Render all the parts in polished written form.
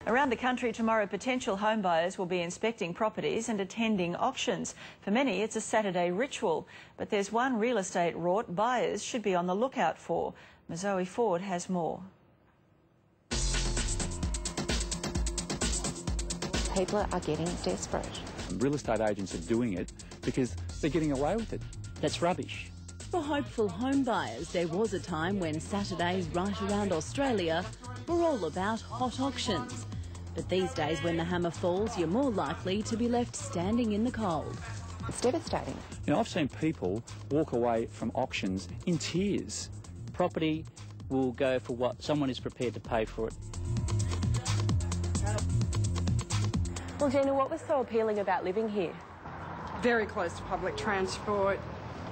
Around the country tomorrow, potential home buyers will be inspecting properties and attending auctions. For many, it's a Saturday ritual, but there's one real estate rort buyers should be on the lookout for. Zoe Ford has more. People are getting desperate. Real estate agents are doing it because they're getting away with it. That's rubbish. For hopeful home buyers, there was a time when Saturdays right around Australia were all about hot auctions. But these days, when the hammer falls, you're more likely to be left standing in the cold. It's devastating. You know, I've seen people walk away from auctions in tears. Property will go for what someone is prepared to pay for it. Well, Gina, what was so appealing about living here? Very close to public transport,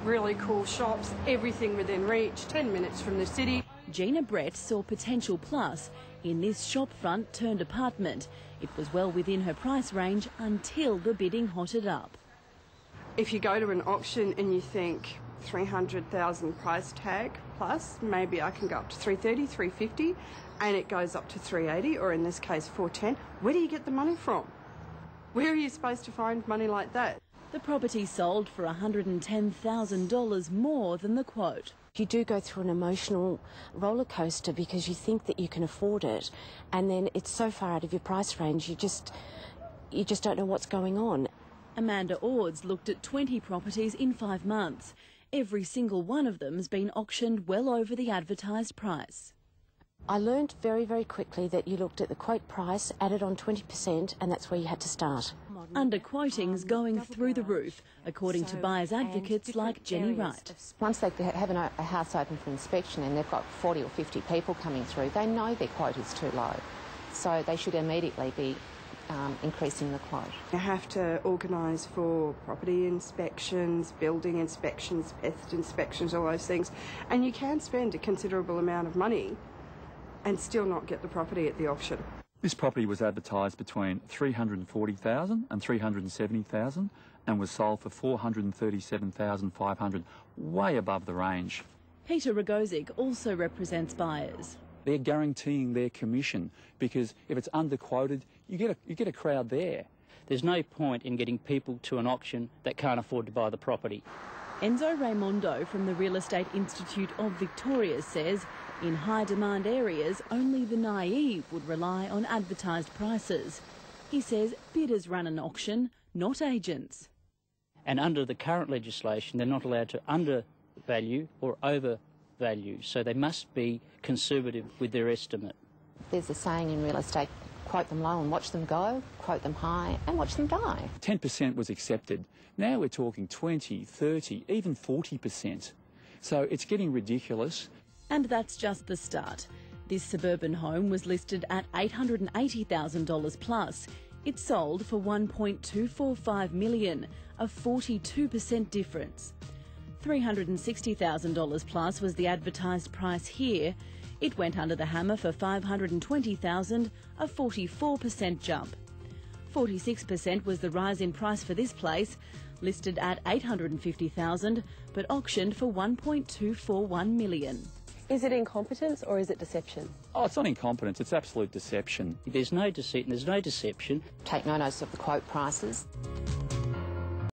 really cool shops, everything within reach, 10 minutes from the city. Gina Brett saw potential plus in this shopfront turned apartment. It was well within her price range until the bidding hotted up. If you go to an auction and you think 300,000 price tag plus, maybe I can go up to 330, 350, and it goes up to 380, or in this case 410, where do you get the money from? Where are you supposed to find money like that? The property sold for $110,000 more than the quote. You do go through an emotional roller coaster because you think that you can afford it, and then it's so far out of your price range, you just don't know what's going on. Amanda Ords looked at 20 properties in 5 months. Every single one of them has been auctioned well over the advertised price. I learned very, very quickly that you looked at the quote price, added on 20%, and that's where you had to start. Underquoting's going through the roof, according to buyers advocates like Jenny Wright. Once they have a house open for inspection and they've got 40 or 50 people coming through, they know their quote is too low. So they should immediately be increasing the quote. You have to organise for property inspections, building inspections, pest inspections, all those things. And you can spend a considerable amount of money and still not get the property at the auction. This property was advertised between $340,000 and $370,000 and was sold for $437,500, way above the range. Peter Rogozik also represents buyers. They're guaranteeing their commission because if it's underquoted, you get a crowd there. There's no point in getting people to an auction that can't afford to buy the property. Enzo Raimondo from the Real Estate Institute of Victoria says in high-demand areas, only the naive would rely on advertised prices. He says bidders run an auction, not agents. And under the current legislation, they're not allowed to undervalue or overvalue, so they must be conservative with their estimate. There's a saying in real estate, quote them low and watch them go, quote them high and watch them die. 10% was accepted. Now we're talking 20, 30, even 40%. So it's getting ridiculous. And that's just the start. This suburban home was listed at $880,000 plus. It sold for $1.245 million, a 42% difference. $360,000 plus was the advertised price here. It went under the hammer for $520,000, a 44% jump. 46% was the rise in price for this place, listed at $850,000, but auctioned for $1.241 million. Is it incompetence or is it deception? Oh, it's not incompetence, it's absolute deception. There's no deceit and there's no deception. Take no notice of the quote prices.